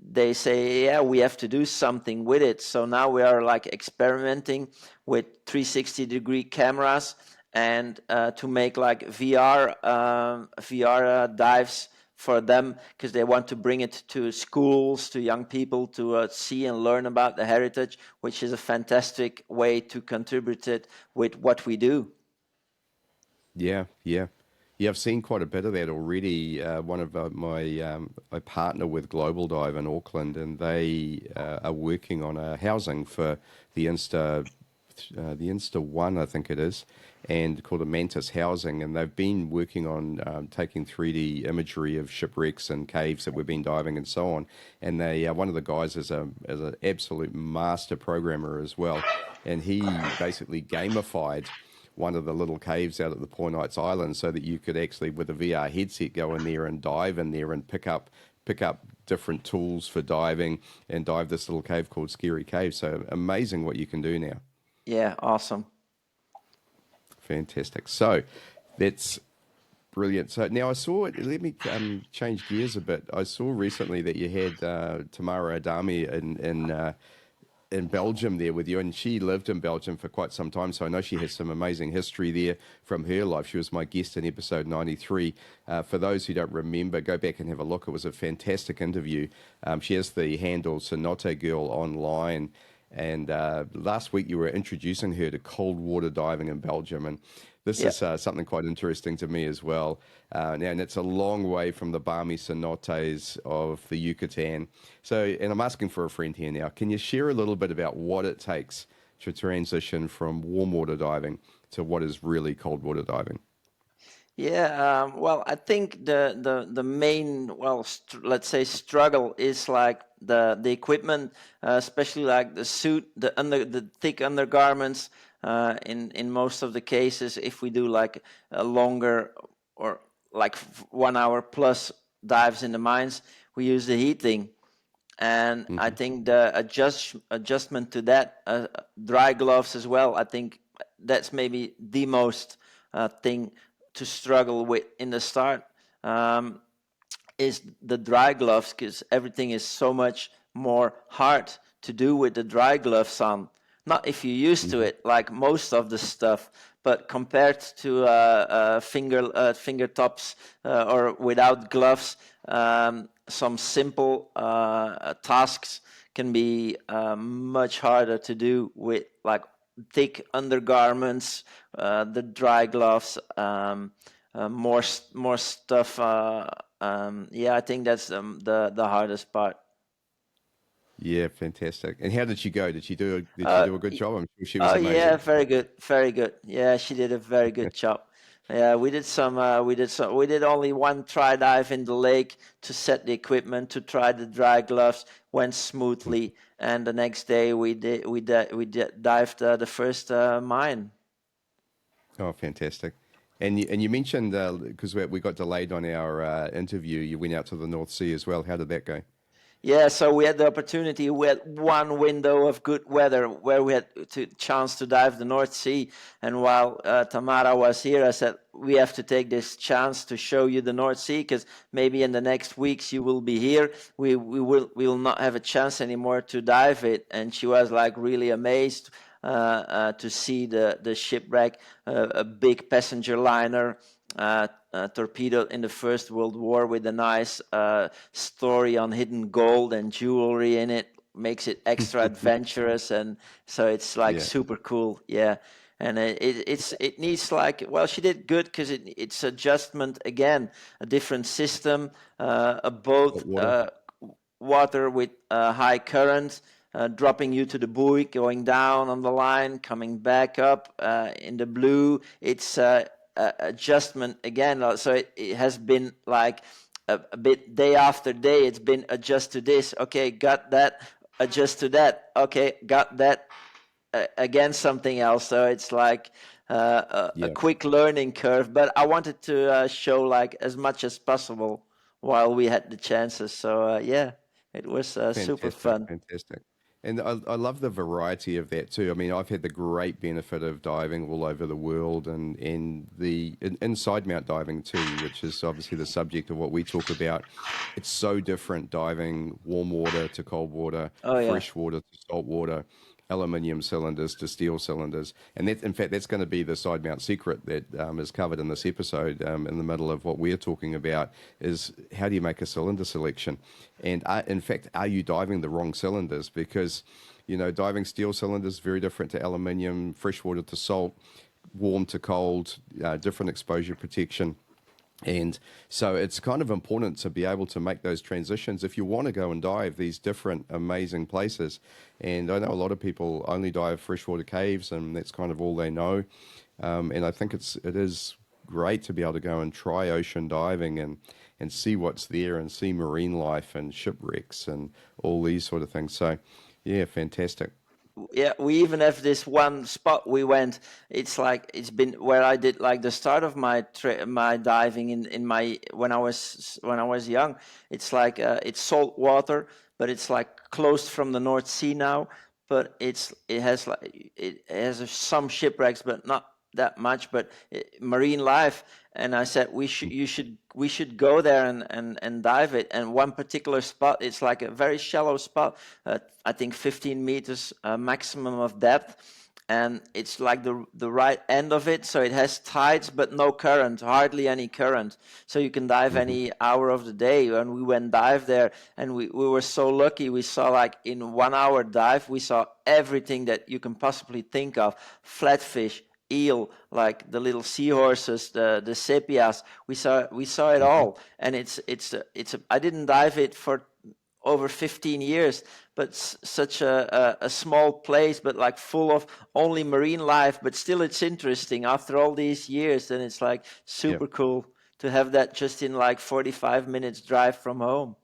They say, yeah, we have to do something with it. So now we are like experimenting with 360-degree cameras and to make like VR dives for them, because they want to bring it to schools, to young people, to see and learn about the heritage, which is a fantastic way to contribute it with what we do. Yeah, yeah. Yeah, I've seen quite a bit of that already. One of I partner with Global Dive in Auckland, and they are working on a housing for the Insta One, I think it is, and called a Mantis housing. And they've been working on taking 3D imagery of shipwrecks and caves that we've been diving and so on. And they one of the guys is an absolute master programmer as well, and he basically gamified one of the little caves out at the Poor Knights Island so that you could actually, with a VR headset, go in there and dive in there and pick up different tools for diving and dive this little cave called Scary Cave. So amazing what you can do now. Yeah, awesome. Fantastic. So that's brilliant. So now I saw, let me change gears a bit. I saw recently that you had Tamara Adami in Belgium there with you, and she lived in Belgium for quite some time, so I know she has some amazing history there from her life. She was my guest in episode 93. For those who don't remember, go back and have a look. It was a fantastic interview. She has the handle Cenote Girl online, and last week you were introducing her to cold water diving in Belgium, and this Yeah. is something quite interesting to me as well. And it's a long way from the balmy cenotes of the Yucatan. So, and I'm asking for a friend here now. Can you share a little bit about what it takes to transition from warm water diving to what is really cold water diving? Yeah, well, I think the main, well, let's say struggle is like the equipment, especially like the suit, the thick undergarments. In most of the cases, if we do like a longer or like 1 hour plus dives in the mines, we use the heating. And I Hmm. think the adjustment to that, dry gloves as well. I think that's maybe the most thing to struggle with in the start, is the dry gloves, because everything is so much more hard to do with the dry gloves on. Not if you're used to Hmm. it, like most of the stuff, but compared to fingertops or without gloves, some simple tasks can be much harder to do with like thick undergarments, the dry gloves, more stuff. Yeah, I think that's the hardest part. Yeah, fantastic. And how did she go? Did she Uh, do a good y- job? I'm sure she was oh yeah, amazing. very good, very good. Yeah, she did a very good job. Yeah, we did only one try dive in the lake to set the equipment, to try the dry gloves. Went smoothly, and the next day we dived the first mine. Oh, fantastic. And you mentioned, because we got delayed on our interview, you went out to the North Sea as well. How did that go? Yeah, so we had the opportunity. We had one window of good weather where we had to chance to dive the North Sea. And while Tamara was here, I said we have to take this chance to show you the North Sea, because maybe in the next weeks you will be here. We will not have a chance anymore to dive it. And she was like really amazed to see the shipwreck, a big passenger liner. Torpedoed in the First World War, with a nice story on hidden gold and jewelry in it, makes it extra adventurous, and so it's like Yeah. super cool. Yeah, and it needs like, well, she did good because it's adjustment again, a different system, a boat. Hot water. Water with high current, dropping you to the buoy, going down on the line, coming back up in the blue. It's adjustment again. So it has been like a bit day after day. It's been adjust to this. Okay, got that. Adjust to that. Okay, got that. Again, something else. So it's like a Yeah. quick learning curve. But I wanted to show like as much as possible while we had the chances. So yeah, it was super Fantastic. fun. Fantastic. And I love the variety of that too. I mean, I've had the great benefit of diving all over the world and Sidemount diving too, which is obviously the subject of what we talk about. It's so different diving warm water to cold water, Oh yeah. fresh water to salt water, aluminium cylinders to steel cylinders. And that, in fact, that's going to be the side mount secret that is covered in this episode in the middle of what we're talking about is how do you make a cylinder selection? And in fact, are you diving the wrong cylinders? Because, diving steel cylinders is very different to aluminium, freshwater to salt, warm to cold, different exposure protection. And so it's kind of important to be able to make those transitions if you want to go and dive these different amazing places. And I know a lot of people only dive freshwater caves, and that's kind of all they know. And I think it is great to be able to go and try ocean diving and see what's there and see marine life and shipwrecks and all these sort of things. So, yeah, fantastic. Yeah, we even have this one spot we went. It's like it's been where I did like the start of my diving in my when I was young. It's like it's salt water, but it's like closed from the North Sea now. But it has some shipwrecks, but not that much. But marine life, and I said we should go there and dive it. And one particular spot, it's like a very shallow spot, I think 15 meters maximum of depth, and it's like the right end of it, so it has tides but no current, hardly any current, so you can dive Hmm. any hour of the day. And we went dive there, and we were so lucky. We saw, like, in 1 hour dive, we saw everything that you can possibly think of: flatfish, eel, like the little seahorses, the sepias. We saw it Hmm. all, and it's I didn't dive it for over 15 years, but such a small place, but like full of only marine life. But still, it's interesting after all these years, and it's like Yeah. super cool to have that just in like 45 minutes drive from home.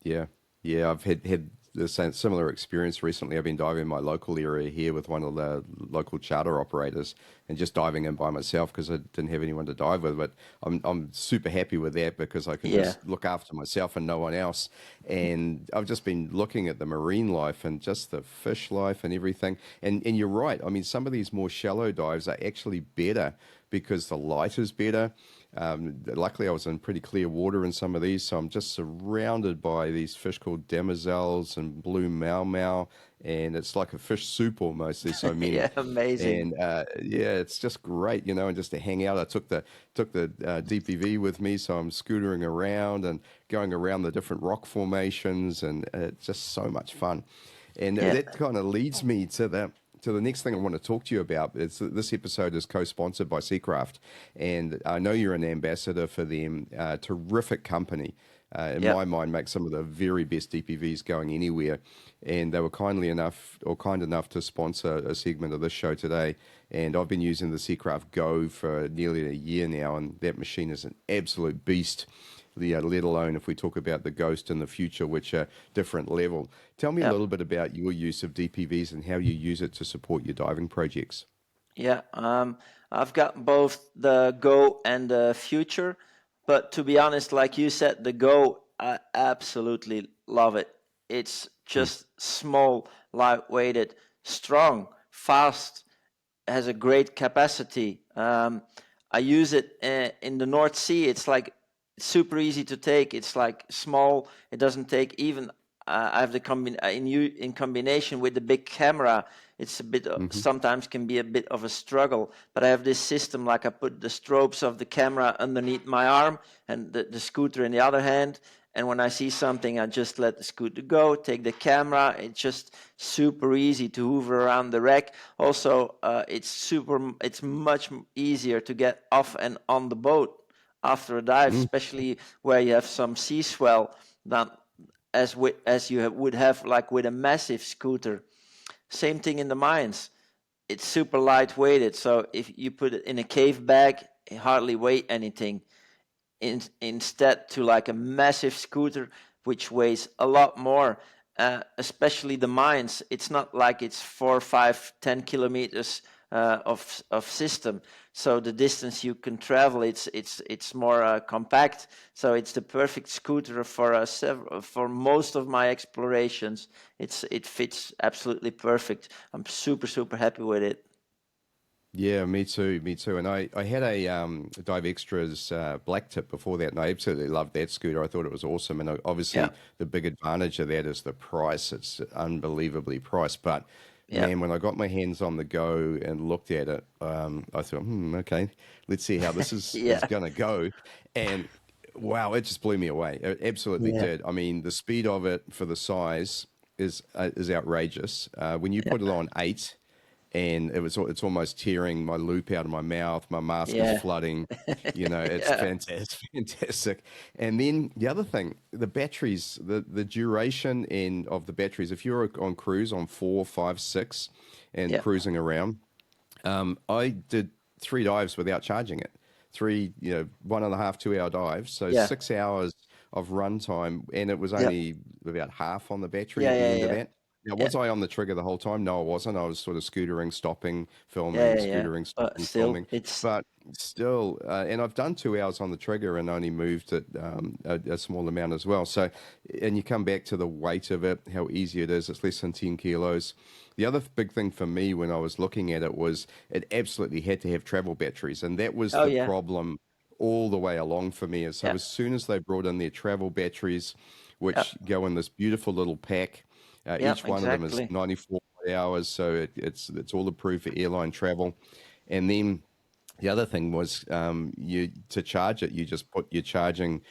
Yeah, yeah, I've had the same similar experience recently. I've been diving in my local area here with one of the local charter operators, and just diving in by myself because I didn't have anyone to dive with. But I'm super happy with that because I can Yeah, just look after myself and no one else. And I've just been looking at the marine life and just the fish life and everything. And you're right. I mean, some of these more shallow dives are actually better because the light is better. Luckily, I was in pretty clear water in some of these, so I'm just surrounded by these fish called demoiselles and blue mau mau, and it's like a fish soup almost. There's so many, yeah, amazing. and yeah, it's just great, and just to hang out. I took the DPV with me, so I'm scootering around and going around the different rock formations, and it's just so much fun. And Yeah, that kind of leads me to the next thing I want to talk to you about. Is that this episode is co-sponsored by Seacraft, and I know you're an ambassador for them. Terrific company. In yeah, my mind, make some of the very best DPVs going anywhere. And they were kindly enough, or kind enough, to sponsor a segment of this show today. And I've been using the Seacraft Go for nearly a year now, and that machine is an absolute beast. Let alone if we talk about the Ghost in the future, which are different level. Tell me a yeah. little bit about your use of DPVs and how you use it to support your diving projects. Yeah, I've got both the Go and the Future, but to be honest, like you said, the Go, I absolutely love it. It's Mm, just small, lightweighted, strong, fast, has a great capacity. I use it in the North Sea. It's like super easy to take. It's like small. It doesn't take even. I have the in combination with the big camera. It's a bit hmm sometimes can be a bit of a struggle. But I have this system, like I put the strobes of the camera underneath my arm and the scooter in the other hand. And when I see something, I just let the scooter go, take the camera. It's just super easy to hoover around the wreck. Also, it's much easier to get off and on the boat after a dive, mm, especially where you have some sea swell, than as you would have like with a massive scooter. Same thing in the mines. It's super lightweighted, so if you put it in a cave bag, it hardly weigh anything. Instead to like a massive scooter which weighs a lot more, especially the mines. It's not like it's 4 5 10 kilometers of system. So the distance you can travel, it's more compact. So it's the perfect scooter for most of my explorations. It fits absolutely perfect. I'm super happy with it. Yeah, me too, me too. And I had a Dive Extras black tip before that, and I absolutely loved that scooter. I thought it was awesome. And Yeah, obviously, the big advantage of that is the price. It's unbelievably priced. But yeah, man, when I got my hands on the Go and looked at it, I thought, okay, let's see how this is yeah, gonna go. And wow, it just blew me away. It absolutely yeah, did. I mean, the speed of it for the size is outrageous. When you put it on eight, and it's almost tearing my loop out of my mouth. My mask is yeah, flooding. You know, it's yeah, fantastic, it's fantastic. And then the other thing, the batteries, the duration of the batteries. If you're on cruise on 4, 5, 6, and yeah, cruising around, I did 3 dives without charging it. Three, 1.5, 2 hour dives. So yeah, 6 hours of runtime, and it was yeah, only about half on the battery yeah, at the yeah, end of yeah, that. Now, yeah, was I on the trigger the whole time? No, I wasn't. I was sort of scootering, stopping, yeah, filming, yeah, yeah. scootering, But stopping, still, filming. it's But still, and I've done 2 hours on the trigger and only moved it a small amount as well. So, and you come back to the weight of it, how easy it is. It's less than 10 kilos. The other big thing for me when I was looking at it was it absolutely had to have travel batteries. And that was oh the yeah, problem all the way along for me. So yeah, as soon as they brought in their travel batteries, yeah, which go in this beautiful little pack, yeah, each one of them is exactly. 94 hours, so it's all approved for airline travel. And then the other thing was you to charge it, you just put your charging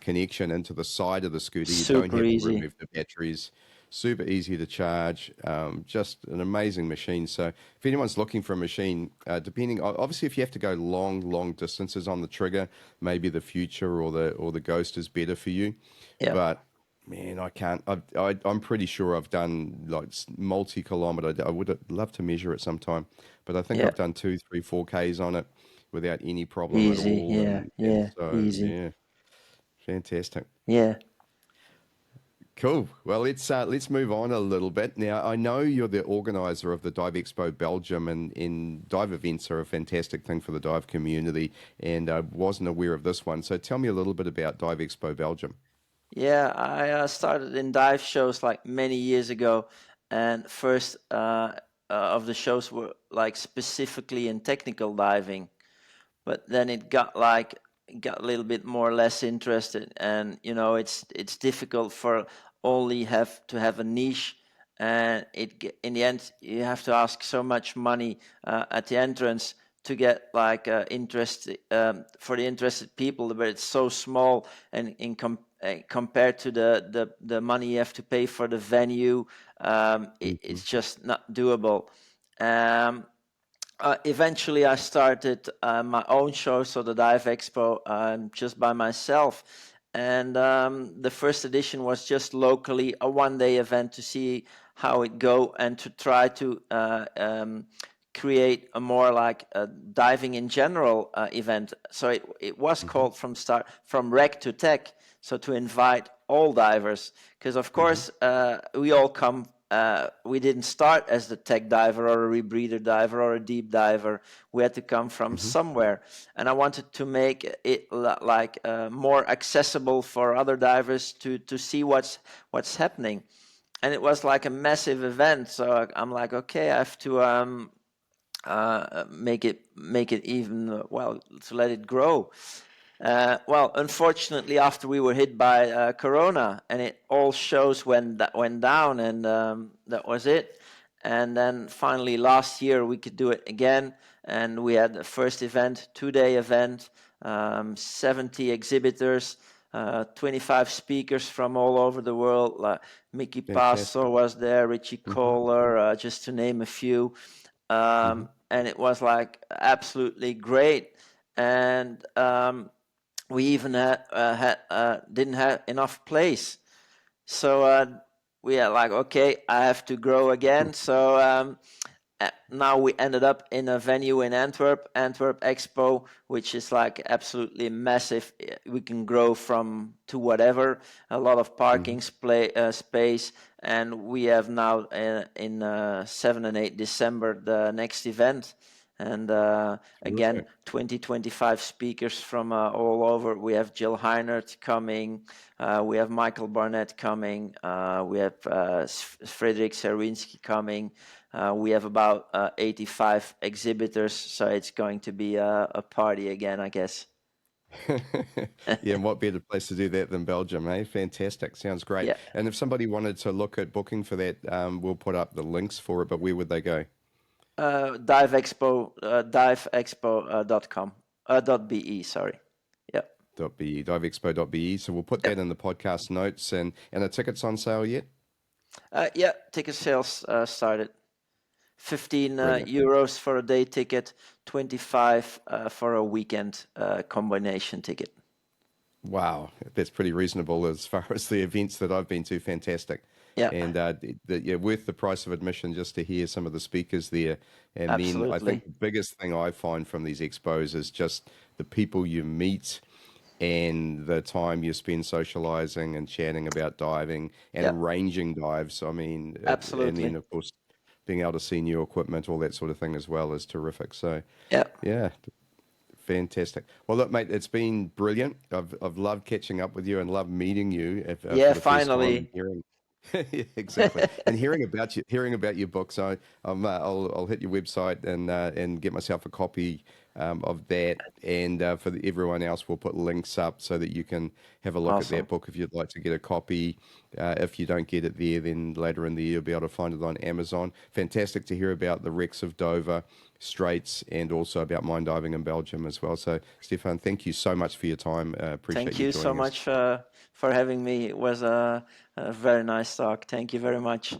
connection into the side of the scooter. You don't Super have to easy. remove the batteries. Super easy to charge. Just an amazing machine. So if anyone's looking for a machine, obviously if you have to go long distances on the trigger, maybe the Future or the Ghost is better for you. Yeah, But man, I can't. I'm pretty sure I've done like multi-kilometer. I would love to measure it sometime, but I think yeah, I've done 2, 3, 4 Ks on it without any problem at easy. all. Yeah, And yeah, so easy. yeah, fantastic. Yeah, Cool. Well, let's move on a little bit. Now, I know you're the organizer of the Dive Expo Belgium, and dive events are a fantastic thing for the dive community. And I wasn't aware of this one, so tell me a little bit about Dive Expo Belgium. yeah. I started in dive shows like many years ago, and first of the shows were like specifically in technical diving. But then it got a little bit more less interested, and it's difficult for only have to have a niche, and in the end you have to ask so much money at the entrance to get like interest for the interested people, but it's so small, and compared to the money you have to pay for the venue, Hmm. it's just not doable. um, Eventually, I started my own show, so the Dive Expo, just by myself. And the first edition was just locally a one-day event to see how it go and to try to create a more like a diving in general event. So it was Hmm. called from rec to tech. So to invite all divers, because of Hmm. course we all come. We didn't start as the tech diver or a rebreather diver or a deep diver. We had to come from Hmm. somewhere, and I wanted to make it like more accessible for other divers to see what's happening. And it was like a massive event. So I'm like, okay, I have to make it even well, to let it grow. Well, unfortunately, after we were hit by Corona, and all shows went down, and that was it. And then finally, last year we could do it again, and we had the first event, 2-day event, 70 exhibitors, 25 speakers from all over the world. Like Mickey Passo Fantastic. was there, Richie Hmm. Kohler, just to name a few. Hmm. And it was like absolutely great. And we even didn't have enough place, so we are like, okay, I have to grow again. So now we ended up in a venue in Antwerp Expo, which is like absolutely massive. We can grow from to whatever, a lot of parking space, and we have now in 7 and 8 December the next event. And again, 20-25 speakers from all over. We have Jill Heinert coming. We have Michael Barnett coming. We have Frederick Serwinski coming. We have about 85 exhibitors, so it's going to be a party again, I guess. Yeah, and what better place to do that than Belgium, eh? Fantastic. Sounds great. Yeah. And if somebody wanted to look at booking for that, we'll put up the links for it, but where would they go? Diveexpo.com, .be, sorry. Yeah. .be, diveexpo.be. So we'll put that in the podcast notes. And the tickets on sale yet? Yeah, ticket sales started. 15 Brilliant. euros for a day ticket, 25 for a weekend combination ticket. Wow, that's pretty reasonable as far as the events that I've been to. Fantastic. Yeah. And worth the price of admission just to hear some of the speakers there. And Absolutely. then I think the biggest thing I find from these expos is just the people you meet and the time you spend socializing and chatting about diving and arranging dives. I mean, Absolutely. And then, of course, being able to see new equipment, all that sort of thing as well is terrific. So, yeah, fantastic. Well, look, mate, it's been brilliant. I've loved catching up with you and loved meeting you. For the finally. First time yeah, exactly. And hearing about your books, I'll hit your website and get myself a copy of that. And for everyone else, we'll put links up so that you can have a look at that book if you'd like to get a copy. If you don't get it there, then later in the year you'll be able to find it on Amazon. Fantastic to hear about the wrecks of Dover Straits and also about mine diving in Belgium as well. So, Stefan, thank you so much for your time. Appreciate Thank you you joining so us. much for having me. It was a very nice talk. Thank you very much.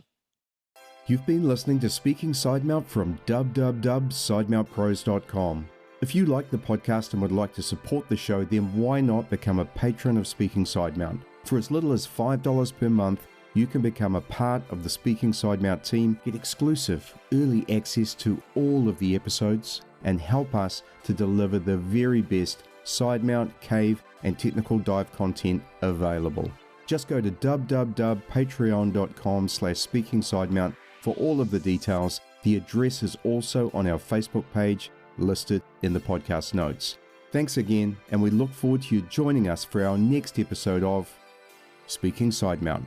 You've been listening to Speaking Sidemount from www.sidemountpros.com. If you like the podcast and would like to support the show, then why not become a patron of Speaking Sidemount? For as little as $5 per month, you can become a part of the Speaking Sidemount team, get exclusive early access to all of the episodes, and help us to deliver the very best Sidemount, cave, and technical dive content available. Just go to www.patreon.com/speakingsidemount for all of the details. The address is also on our Facebook page, listed in the podcast notes. Thanks again, and we look forward to you joining us for our next episode of Speaking Sidemount.